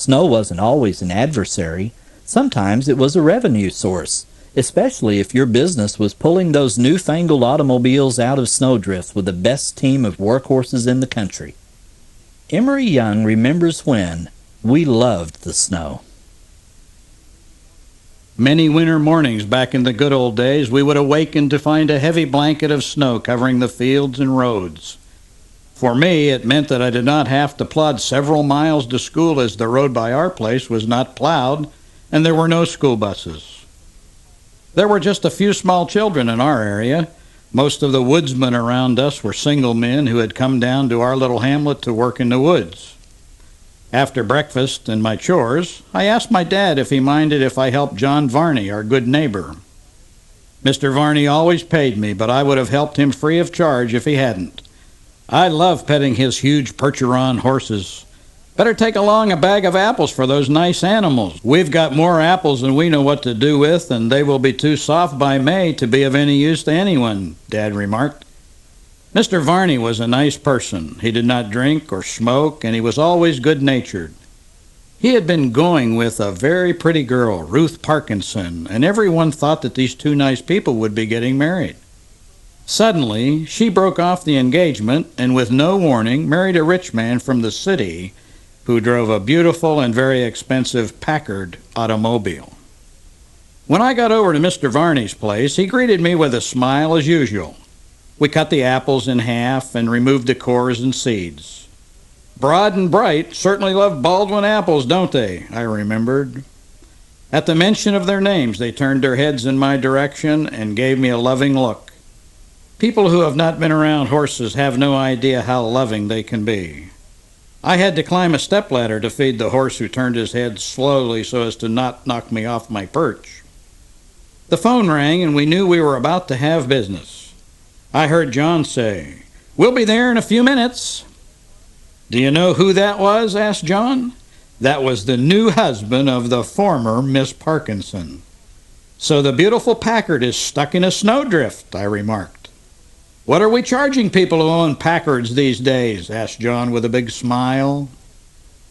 Snow wasn't always an adversary. Sometimes it was a revenue source, especially if your business was pulling those newfangled automobiles out of snowdrifts with the best team of workhorses in the country. Emery Young remembers when we loved the snow. Many winter mornings back in the good old days, we would awaken to find a heavy blanket of snow covering the fields and roads. For me, it meant that I did not have to plod several miles to school, as the road by our place was not plowed and there were no school buses. There were just a few small children in our area. Most of the woodsmen around us were single men who had come down to our little hamlet to work in the woods. After breakfast and my chores, I asked my dad if he minded if I helped John Varney, our good neighbor. Mr. Varney always paid me, but I would have helped him free of charge if he hadn't. I love petting his huge Percheron horses. Better take along a bag of apples for those nice animals. We've got more apples than we know what to do with, and they will be too soft by May to be of any use to anyone, Dad remarked. Mr. Varney was a nice person. He did not drink or smoke, and he was always good-natured. He had been going with a very pretty girl, Ruth Parkinson, and everyone thought that these two nice people would be getting married. Suddenly, she broke off the engagement and with no warning married a rich man from the city who drove a beautiful and very expensive Packard automobile. When I got over to Mr. Varney's place, he greeted me with a smile as usual. We cut the apples in half and removed the cores and seeds. Broad and Bright certainly love Baldwin apples, don't they? I remembered. At the mention of their names, they turned their heads in my direction and gave me a loving look. People who have not been around horses have no idea how loving they can be. I had to climb a stepladder to feed the horse, who turned his head slowly so as to not knock me off my perch. The phone rang, and we knew we were about to have business. I heard John say, "We'll be there in a few minutes." "Do you know who that was?" asked John. "That was the new husband of the former Miss Parkinson." "So the beautiful Packard is stuck in a snowdrift," I remarked. "What are we charging people who own Packards these days?" asked John with a big smile.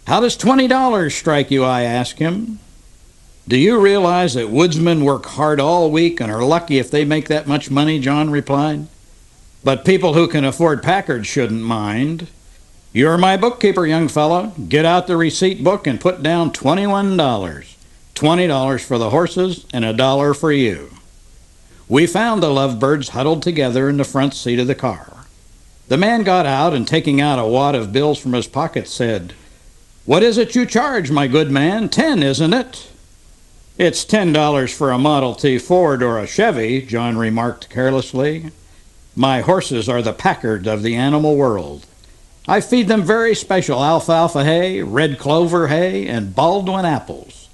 "How does $20 strike you?" I asked him. "Do you realize that woodsmen work hard all week and are lucky if they make that much money?" John replied. "But people who can afford Packards shouldn't mind. You're my bookkeeper, young fellow. Get out the receipt book and put down $21. $20 for the horses and $1 for you." We found the lovebirds huddled together in the front seat of the car. The man got out and, taking out a wad of bills from his pocket, said, "What is it you charge, my good man? 10, isn't it?" "It's $10 for a Model T Ford or a Chevy," John remarked carelessly. "My horses are the Packard of the animal world. I feed them very special alfalfa hay, red clover hay, and Baldwin apples.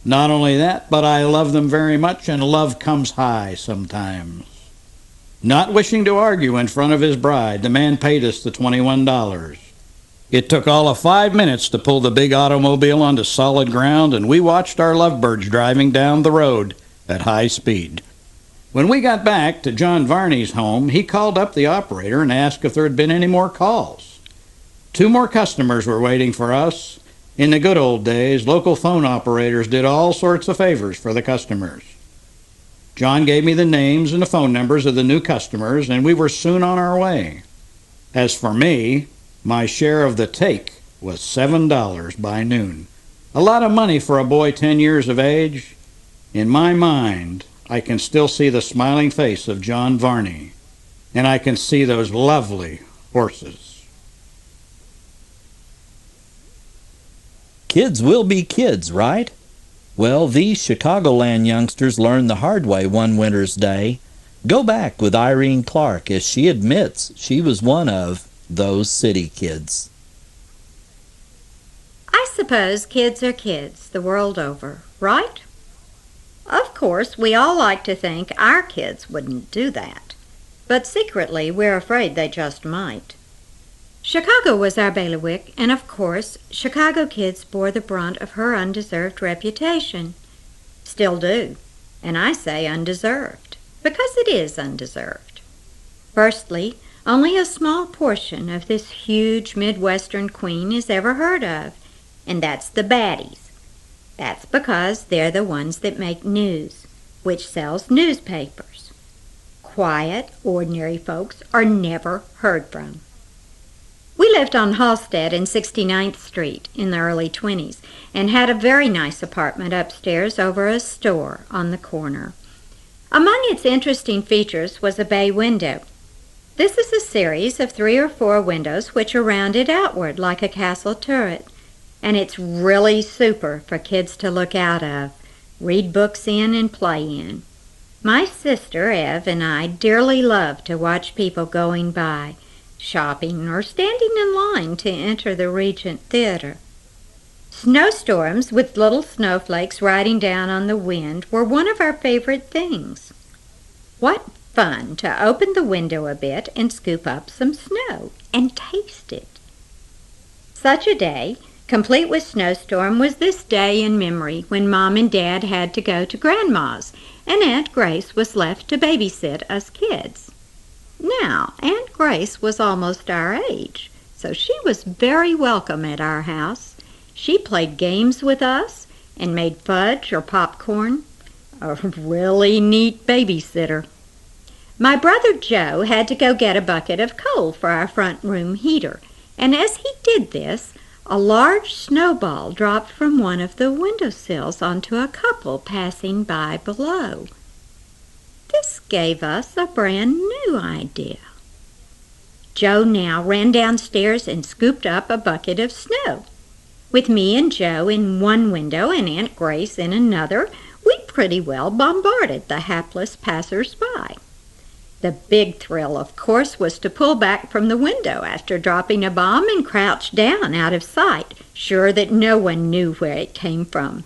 Not only that, but I love them very much, and love comes high sometimes." Not wishing to argue in front of his bride, the man paid us the $21. It took all of 5 minutes to pull the big automobile onto solid ground, and we watched our lovebirds driving down the road at high speed. When we got back to John Varney's home, he called up the operator and asked if there had been any more calls. 2 more customers were waiting for us. In the good old days, local phone operators did all sorts of favors for the customers. John gave me the names and the phone numbers of the new customers, and we were soon on our way. As for me, my share of the take was $7 by noon. A lot of money for a boy 10 years of age. In my mind, I can still see the smiling face of John Varney, and I can see those lovely horses. Kids will be kids, right? Well, these Chicagoland youngsters learned the hard way one winter's day. Go back with Irene Clark as she admits she was one of those city kids. I suppose kids are kids the world over, right? Of course, we all like to think our kids wouldn't do that, but secretly we're afraid they just might. Chicago was our bailiwick, and of course, Chicago kids bore the brunt of her undeserved reputation. Still do, and I say undeserved, because it is undeserved. Firstly, only a small portion of this huge Midwestern queen is ever heard of, and that's the baddies. That's because they're the ones that make news, which sells newspapers. Quiet, ordinary folks are never heard from. We lived on Halstead and 69th Street in the early 20s and had a very nice apartment upstairs over a store on the corner. Among its interesting features was a bay window. This is a series of 3 or 4 windows which are rounded outward like a castle turret, and it's really super for kids to look out of, read books in, and play in. My sister, Ev, and I dearly love to watch people going by, shopping, or standing in line to enter the Regent Theater. Snowstorms with little snowflakes riding down on the wind were one of our favorite things. What fun to open the window a bit and scoop up some snow and taste it. Such a day, complete with snowstorm, was this day in memory when Mom and Dad had to go to Grandma's and Aunt Grace was left to babysit us kids. Now, Aunt Grace was almost our age, so she was very welcome at our house. She played games with us and made fudge or popcorn. A really neat babysitter. My brother Joe had to go get a bucket of coal for our front room heater, and as he did this, a large snowball dropped from one of the windowsills onto a couple passing by below. This gave us a brand new idea. Joe now ran downstairs and scooped up a bucket of snow. With me and Joe in one window and Aunt Grace in another, we pretty well bombarded the hapless passers-by. The big thrill, of course, was to pull back from the window after dropping a bomb and crouch down out of sight, sure that no one knew where it came from.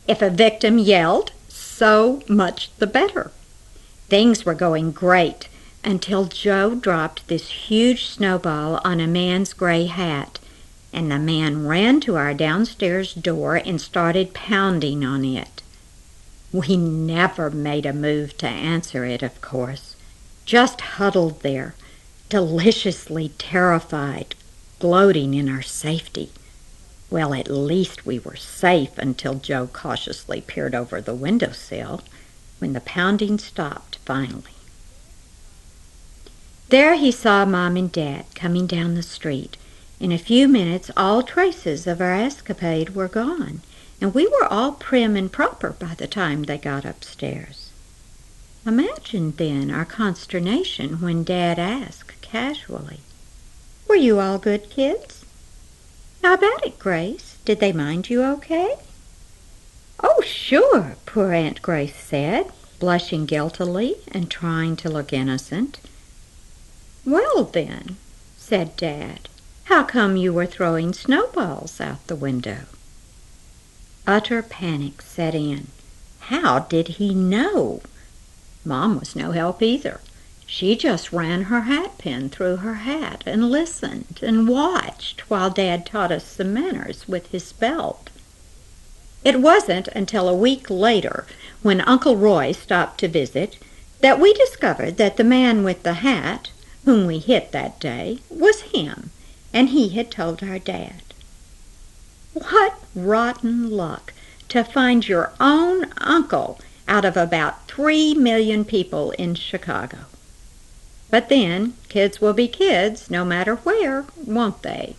If a victim yelled, so much the better. Things were going great until Joe dropped this huge snowball on a man's gray hat, and the man ran to our downstairs door and started pounding on it. We never made a move to answer it, of course, just huddled there, deliciously terrified, gloating in our safety. Well, at least we were safe until Joe cautiously peered over the windowsill, when the pounding stopped finally. There he saw Mom and Dad coming down the street. In a few minutes all traces of our escapade were gone, and we were all prim and proper by the time they got upstairs. Imagine then our consternation when Dad asked casually, "Were you all good kids? How about it, Grace? Did they mind you okay?" "Oh, sure," poor Aunt Grace said, blushing guiltily and trying to look innocent. "Well, then," said Dad, "how come you were throwing snowballs out the window?" Utter panic set in. How did he know? Mom was no help either. She just ran her hat pin through her hat and listened and watched while Dad taught us some manners with his belt. It wasn't until a week later, when Uncle Roy stopped to visit, that we discovered that the man with the hat, whom we hit that day, was him, and he had told our Dad. What rotten luck to find your own uncle out of about 3 million people in Chicago. But then, kids will be kids no matter where, won't they?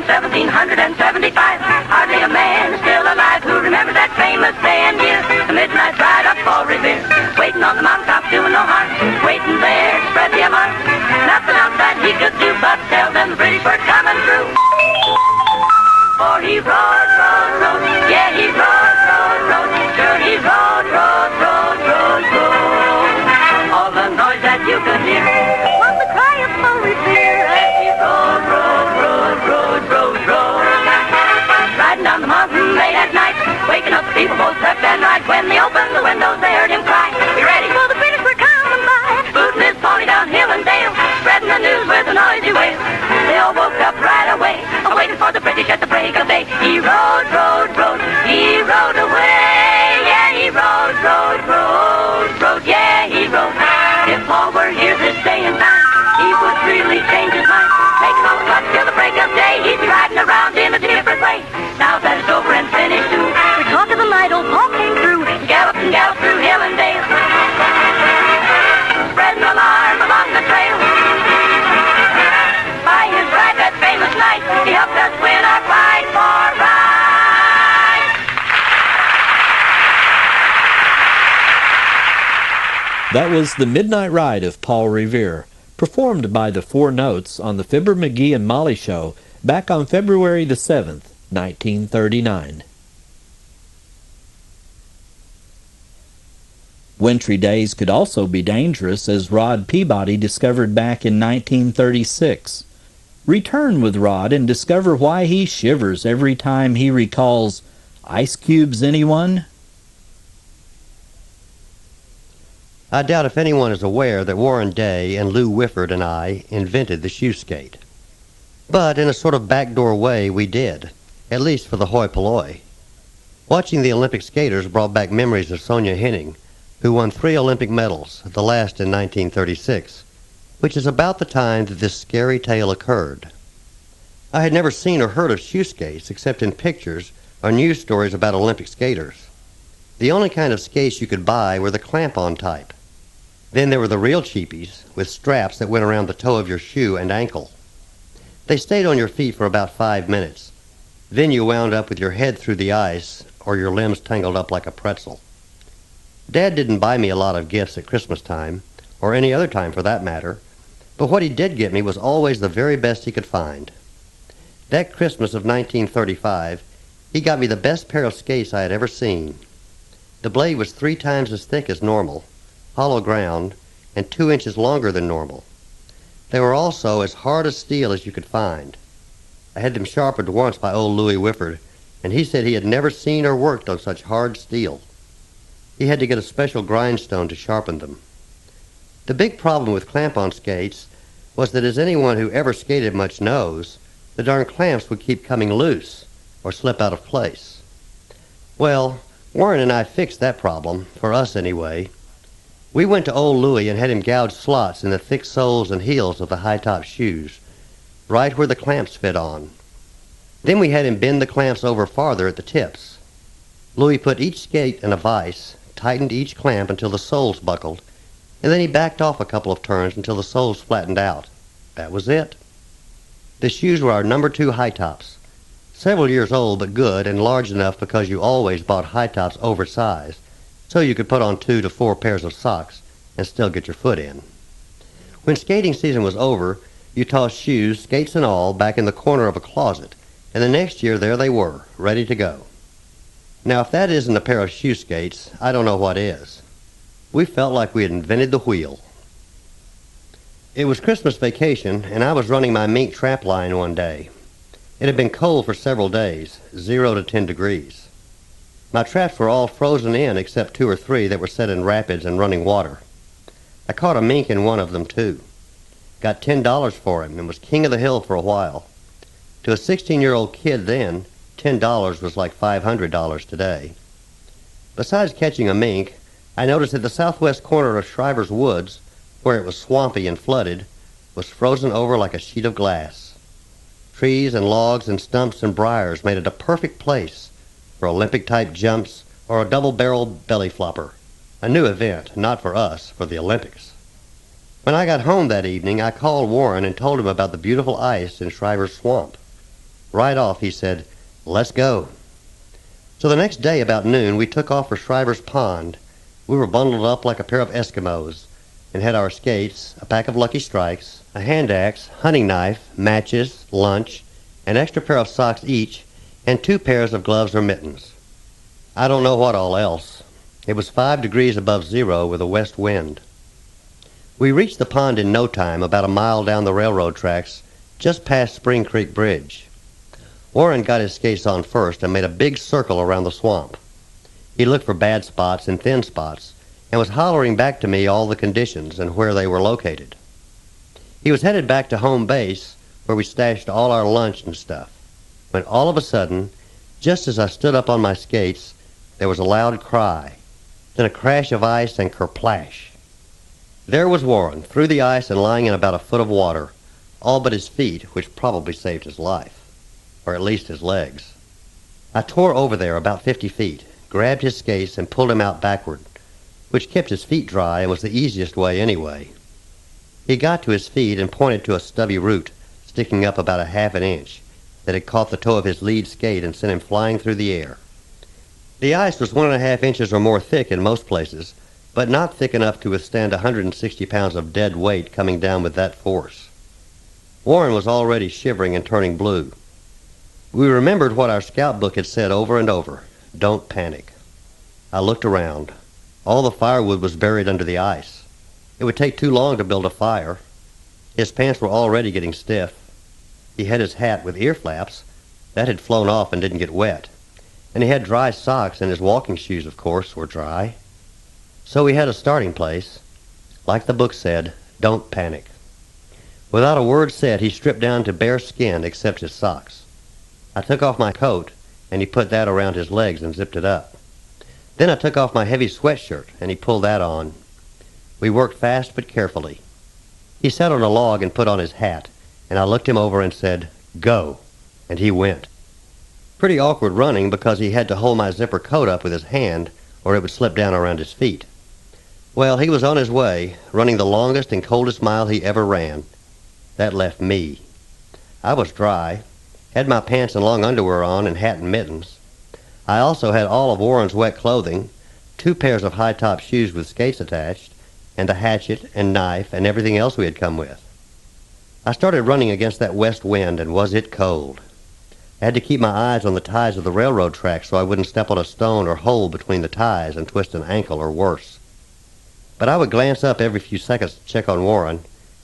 In 1775, hardly a man is still alive who remembers that famous day and year, the midnight ride up for Revere, waiting on the mountaintop doing no harm, waiting there to spread the alarm. Nothing outside he could do but tell them the British were coming through. For he rode, rode, rode, yeah he rode, rode, rode, sure he rode, rode, were here this day and time, he would really change his mind. Taking all the clubs till the break of day, he'd be riding around in a different way. Now that it's over and finished too, we talk of the night old Paul came through, galloped and galloped through hill and dale, spreading alarm along the trail. By his ride that famous night, he helped us win our fight for right. That was The Midnight Ride of Paul Revere, performed by the Four Notes on the Fibber, McGee, and Molly Show back on February the 7th, 1939. Wintry days could also be dangerous, as Rod Peabody discovered back in 1936. Return with Rod and discover why he shivers every time he recalls ice cubes, anyone? I doubt if anyone is aware that Warren Day and Lou Whifford and I invented the shoe skate. But in a sort of backdoor way, we did, at least for the hoi polloi. Watching the Olympic skaters brought back memories of Sonia Henning, who won 3 Olympic medals, the last in 1936, which is about the time that this scary tale occurred. I had never seen or heard of shoe skates except in pictures or news stories about Olympic skaters. The only kind of skates you could buy were the clamp-on type. Then there were the real cheapies, with straps that went around the toe of your shoe and ankle. They stayed on your feet for about 5 minutes. Then you wound up with your head through the ice, or your limbs tangled up like a pretzel. Dad didn't buy me a lot of gifts at Christmas time, or any other time for that matter, but what he did get me was always the very best he could find. That Christmas of 1935, he got me the best pair of skates I had ever seen. The blade was 3 times as thick as normal, hollow ground, and 2 inches longer than normal. They were also as hard as steel as you could find. I had them sharpened once by old Louis Whifford, and he said he had never seen or worked on such hard steel. He had to get a special grindstone to sharpen them. The big problem with clamp-on skates was that, as anyone who ever skated much knows, the darn clamps would keep coming loose or slip out of place. Well, Warren and I fixed that problem, for us anyway. We went to old Louis and had him gouge slots in the thick soles and heels of the high-top shoes, right where the clamps fit on. Then we had him bend the clamps over farther at the tips. Louis put each skate in a vise, tightened each clamp until the soles buckled, and then he backed off a couple of turns until the soles flattened out. That was it. The shoes were our number 2 high tops, several years old but good and large enough because you always bought high tops oversized, so you could put on 2 to 4 pairs of socks and still get your foot in. When skating season was over, you tossed shoes, skates and all, back in the corner of a closet, and the next year there they were, ready to go. Now, if that isn't a pair of shoe skates, I don't know what is. We felt like we had invented the wheel. It was Christmas vacation, and I was running my mink trap line one day. It had been cold for several days, 0 to 10 degrees. My traps were all frozen in except 2 or 3 that were set in rapids and running water. I caught a mink in one of them, too. Got $10 for him and was king of the hill for a while. To a 16-year-old kid then, $10 was like $500 today. Besides catching a mink, I noticed that the southwest corner of Shriver's Woods, where it was swampy and flooded, was frozen over like a sheet of glass. Trees and logs and stumps and briars made it a perfect place for Olympic-type jumps or a double-barreled belly flopper. A new event, not for us, for the Olympics. When I got home that evening, I called Warren and told him about the beautiful ice in Shriver's Swamp. Right off, he said, "Let's go." So the next day about noon, we took off for Shriver's Pond. We were bundled up like a pair of Eskimos and had our skates, a pack of Lucky Strikes, a hand axe, hunting knife, matches, lunch, an extra pair of socks each, and 2 pairs of gloves or mittens. I don't know what all else. It was 5 degrees above 0 with a west wind. We reached the pond in no time, about a mile down the railroad tracks, just past Spring Creek Bridge. Warren got his skates on first and made a big circle around the swamp. He looked for bad spots and thin spots and was hollering back to me all the conditions and where they were located. He was headed back to home base, where we stashed all our lunch and stuff, when all of a sudden, just as I stood up on my skates, there was a loud cry, then a crash of ice and kerplash. There was Warren, through the ice and lying in about a foot of water, all but his feet, which probably saved his life, or at least his legs. I tore over there about 50 feet, grabbed his skates, and pulled him out backward, which kept his feet dry and was the easiest way anyway. He got to his feet and pointed to a stubby root sticking up about a half an inch that had caught the toe of his lead skate and sent him flying through the air. The ice was 1.5 inches or more thick in most places, but not thick enough to withstand 160 pounds of dead weight coming down with that force. Warren was already shivering and turning blue. We remembered what our scout book had said over and over: don't panic. I looked around. All the firewood was buried under the ice. It would take too long to build a fire. His pants were already getting stiff. He had his hat with ear flaps. That had flown off and didn't get wet. And he had dry socks, and his walking shoes, of course, were dry. So we had a starting place. Like the book said, don't panic. Without a word said, he stripped down to bare skin except his socks. I took off my coat, and he put that around his legs and zipped it up. Then I took off my heavy sweatshirt, and he pulled that on. We worked fast but carefully. He sat on a log and put on his hat, and I looked him over and said, go, and he went. Pretty awkward running because he had to hold my zipper coat up with his hand or it would slip down around his feet. Well, he was on his way, running the longest and coldest mile he ever ran. That left me. I was dry, had my pants and long underwear on and hat and mittens. I also had all of Warren's wet clothing, 2 pairs of high-top shoes with skates attached, and a hatchet and knife and everything else we had come with. I started running against that west wind, and was it cold. I had to keep my eyes on the ties of the railroad tracks so I wouldn't step on a stone or hole between the ties and twist an ankle or worse. But I would glance up every few seconds to check on Warren,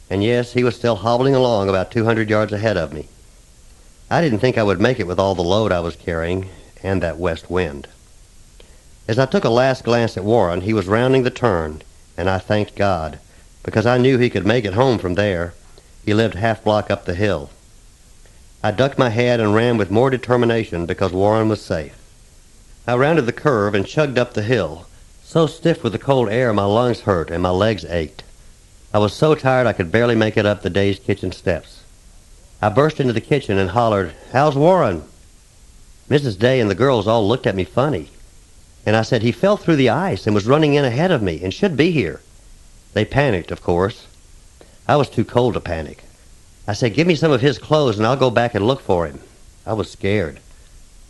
and yes, he was still hobbling along about 200 yards ahead of me. I didn't think I would make it with all the load I was carrying and that west wind. As I took a last glance at Warren, he was rounding the turn, and I thanked God, because I knew he could make it home from there. He lived half-block up the hill. I ducked my head and ran with more determination because Warren was safe. I rounded the curve and chugged up the hill, so stiff with the cold air my lungs hurt and my legs ached. I was so tired I could barely make it up the day's kitchen steps. I burst into the kitchen and hollered, "How's Warren?" Mrs. Day and the girls all looked at me funny, and I said he fell through the ice and was running in ahead of me and should be here. They panicked, of course. I was too cold to panic. I said, "Give me some of his clothes and I'll go back and look for him." I was scared.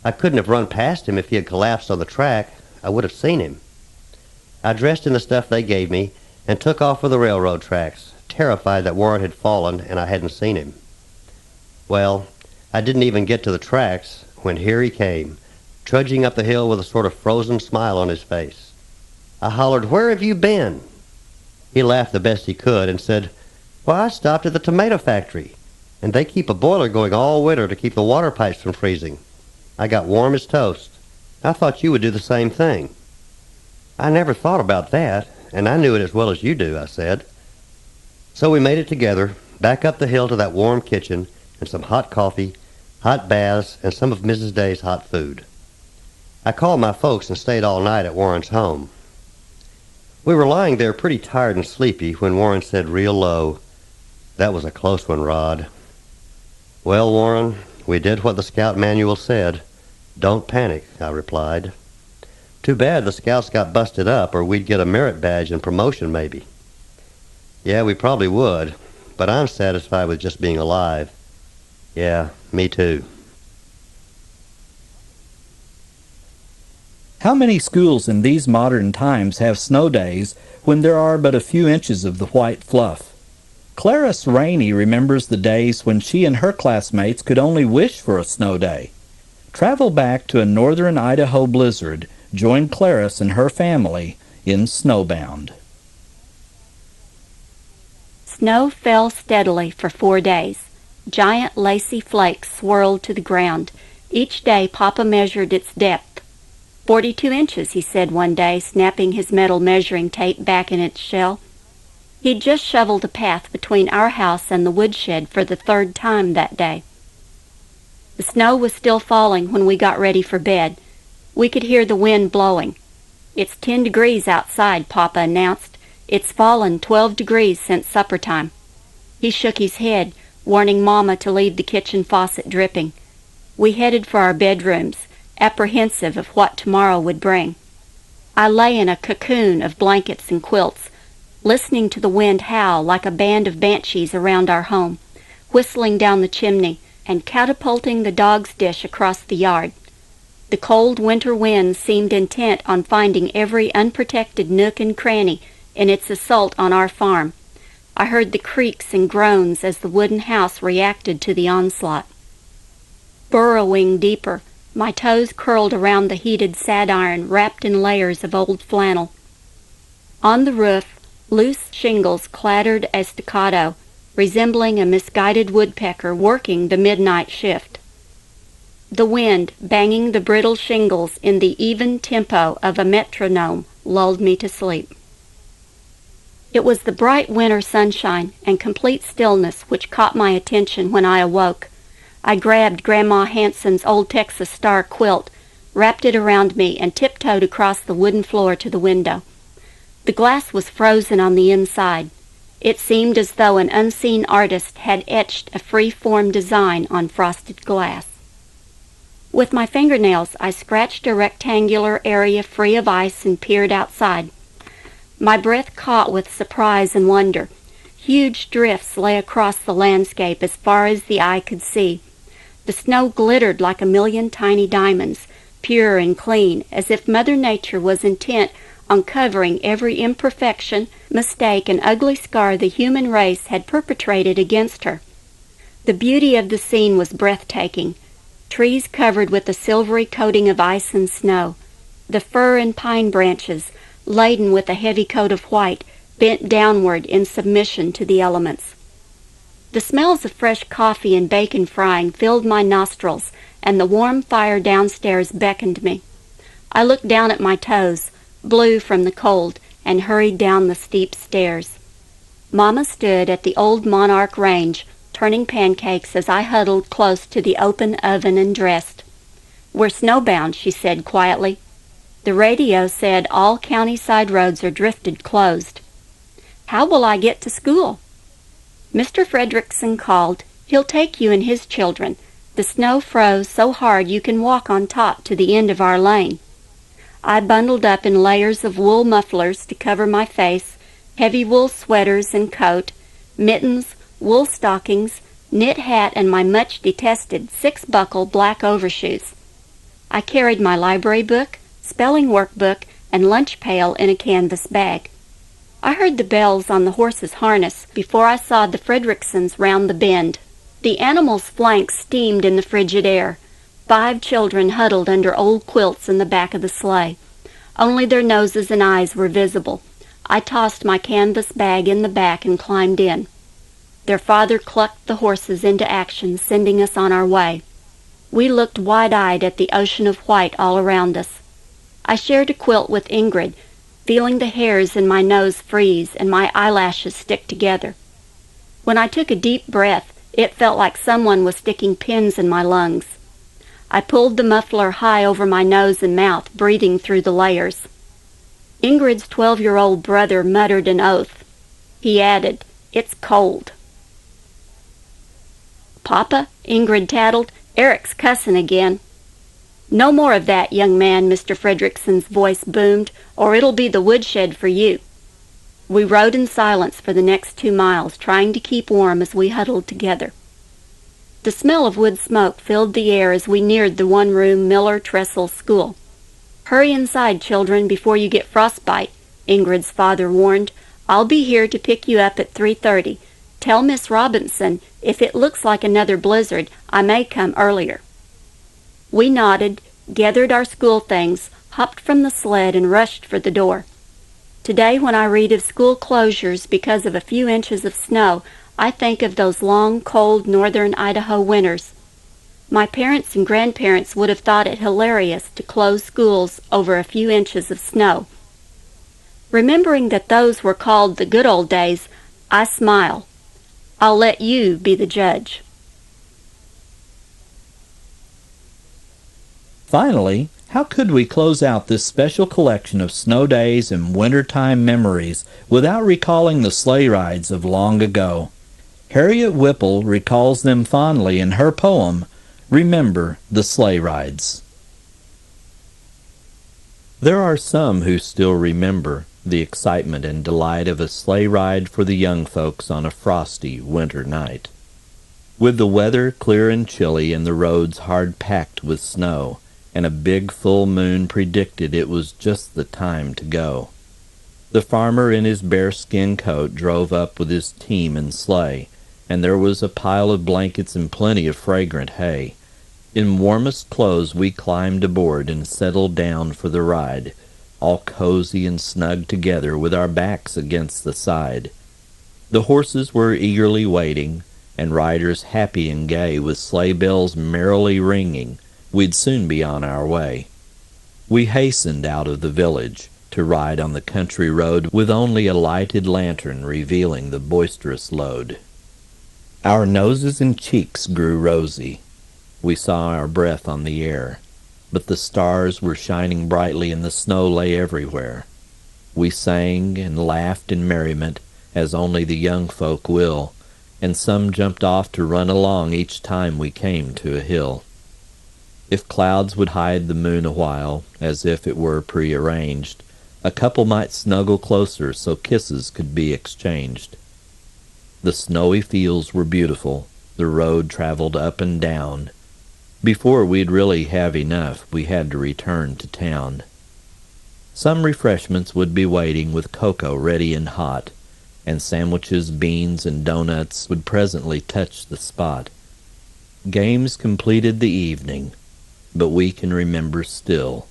I couldn't have run past him if he had collapsed on the track. I would have seen him. I dressed in the stuff they gave me and took off for the railroad tracks, terrified that Warren had fallen and I hadn't seen him. Well, I didn't even get to the tracks when here he came, trudging up the hill with a sort of frozen smile on his face. I hollered, "Where have you been?" He laughed the best he could and said, "Why, I stopped at the tomato factory, and they keep a boiler going all winter to keep the water pipes from freezing. I got warm as toast. I thought you would do the same thing." "I never thought about that, and I knew it as well as you do," I said. So we made it together, back up the hill to that warm kitchen, and some hot coffee, hot baths, and some of Mrs. Day's hot food. I called my folks and stayed all night at Warren's home. We were lying there pretty tired and sleepy when Warren said real low, "That was a close one, Rod." "Well, Warren, we did what the scout manual said. Don't panic," I replied. "Too bad the scouts got busted up, or we'd get a merit badge and promotion maybe." "Yeah, we probably would, but I'm satisfied with just being alive." "Yeah, me too." How many schools in these modern times have snow days when there are but a few inches of the white fluff? Clarice Rainey remembers the days when she and her classmates could only wish for a snow day. Travel back to a northern Idaho blizzard. Join Clarice and her family in Snowbound. Snow fell steadily for 4 days. Giant lacy flakes swirled to the ground. Each day Papa measured its depth. 42 inches, he said one day, snapping his metal measuring tape back in its shell. He'd just shoveled a path between our house and the woodshed for the 3rd time that day. The snow was still falling when we got ready for bed. We could hear the wind blowing. "It's 10 degrees outside," Papa announced. It's fallen 12 degrees since supper time." He shook his head, warning Mama to leave the kitchen faucet dripping. We headed for our bedrooms, apprehensive of what tomorrow would bring. I lay in a cocoon of blankets and quilts, listening to the wind howl like a band of banshees around our home, whistling down the chimney and catapulting the dog's dish across the yard. The cold winter wind seemed intent on finding every unprotected nook and cranny in its assault on our farm. I heard the creaks and groans as the wooden house reacted to the onslaught. Burrowing deeper, my toes curled around the heated sad iron wrapped in layers of old flannel. On the roof, loose shingles clattered a staccato, resembling a misguided woodpecker working the midnight shift. The wind, banging the brittle shingles in the even tempo of a metronome, lulled me to sleep. It was the bright winter sunshine and complete stillness which caught my attention when I awoke. I grabbed Grandma Hanson's old Texas Star quilt, wrapped it around me, and tiptoed across the wooden floor to the window. The glass was frozen on the inside. It seemed as though an unseen artist had etched a free-form design on frosted glass. With my fingernails, I scratched a rectangular area free of ice and peered outside. My breath caught with surprise and wonder. Huge drifts lay across the landscape as far as the eye could see. The snow glittered like a million tiny diamonds, pure and clean, as if Mother Nature was intent on covering every imperfection, mistake, and ugly scar the human race had perpetrated against her. The beauty of the scene was breathtaking. Trees covered with a silvery coating of ice and snow. The fir and pine branches, laden with a heavy coat of white, bent downward in submission to the elements. The smells of fresh coffee and bacon frying filled my nostrils, and the warm fire downstairs beckoned me. I looked down at my toes, blue from the cold, and hurried down the steep stairs. Mama stood at the old Monarch range, turning pancakes as I huddled close to the open oven and dressed. "We're snowbound," she said quietly. "The radio said all county side roads are drifted closed." "How will I get to school?" "Mr. Fredrickson called. He'll take you and his children. The snow froze so hard you can walk on top to the end of our lane." I bundled up in layers of wool mufflers to cover my face, heavy wool sweaters and coat, mittens, wool stockings, knit hat, and my much-detested six-buckle black overshoes. I carried my library book, spelling workbook, and lunch pail in a canvas bag. I heard the bells on the horse's harness before I saw the Fredricksons round the bend. The animals' flanks steamed in the frigid air. 5 children huddled under old quilts in the back of the sleigh. Only their noses and eyes were visible. I tossed my canvas bag in the back and climbed in. Their father clucked the horses into action, sending us on our way. We looked wide-eyed at the ocean of white all around us. I shared a quilt with Ingrid, feeling the hairs in my nose freeze and my eyelashes stick together. When I took a deep breath, it felt like someone was sticking pins in my lungs. I pulled the muffler high over my nose and mouth, breathing through the layers. Ingrid's 12-year-old brother muttered an oath. He added, "It's cold." "Papa," Ingrid tattled, "Eric's cussin' again." "No more of that, young man," Mr. Fredrickson's voice boomed, "or it'll be the woodshed for you." We rode in silence for the next 2 miles, trying to keep warm as we huddled together. The smell of wood smoke filled the air as we neared the one-room Miller Trestle school. "Hurry inside, children, before you get frostbite," Ingrid's father warned. "I'll be here to pick you up at 3:30. Tell Miss Robinson if it looks like another blizzard, I may come earlier." We nodded, gathered our school things, hopped from the sled, and rushed for the door. Today, when I read of school closures because of a few inches of snow, I think of those long, cold northern Idaho winters. My parents and grandparents would have thought it hilarious to close schools over a few inches of snow. Remembering that those were called the good old days, I smile. I'll let you be the judge. Finally, how could we close out this special collection of snow days and wintertime memories without recalling the sleigh rides of long ago? Harriet Whipple recalls them fondly in her poem, Remember the Sleigh Rides. There are some who still remember the excitement and delight of a sleigh ride for the young folks on a frosty winter night. With the weather clear and chilly and the roads hard packed with snow, and a big full moon predicted it was just the time to go. The farmer in his bearskin coat drove up with his team and sleigh, and there was a pile of blankets and plenty of fragrant hay. In warmest clothes we climbed aboard and settled down for the ride, all cozy and snug together with our backs against the side. The horses were eagerly waiting, and riders happy and gay, with sleigh bells merrily ringing. We'd soon be on our way. We hastened out of the village to ride on the country road with only a lighted lantern revealing the boisterous load. Our noses and cheeks grew rosy. We saw our breath on the air, but the stars were shining brightly and the snow lay everywhere. We sang and laughed in merriment as only the young folk will, and some jumped off to run along each time we came to a hill. If clouds would hide the moon a while, as if it were prearranged, a couple might snuggle closer so kisses could be exchanged. The snowy fields were beautiful, the road traveled up and down. Before we'd really have enough, we had to return to town. Some refreshments would be waiting with cocoa ready and hot, and sandwiches, beans, and doughnuts would presently touch the spot. Games completed the evening, but we can remember still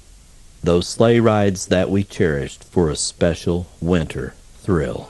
those sleigh rides that we cherished for a special winter thrill.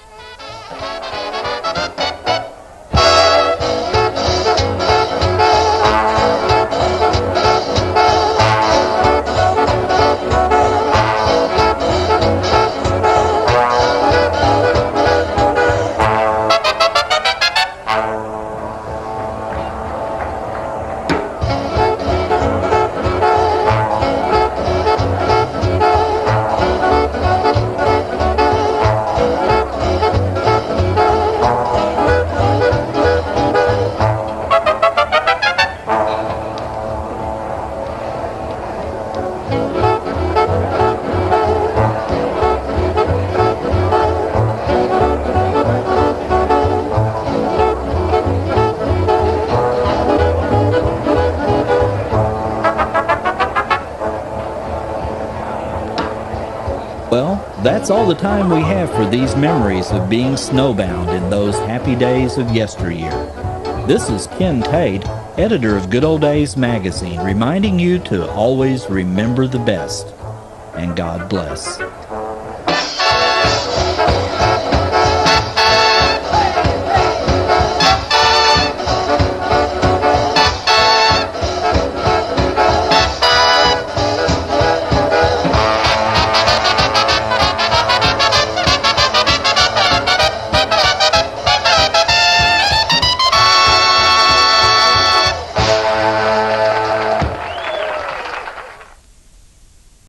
That's all the time we have for these memories of being snowbound in those happy days of yesteryear. This is Ken Tate, editor of Good Old Days magazine, reminding you to always remember the best. And God bless.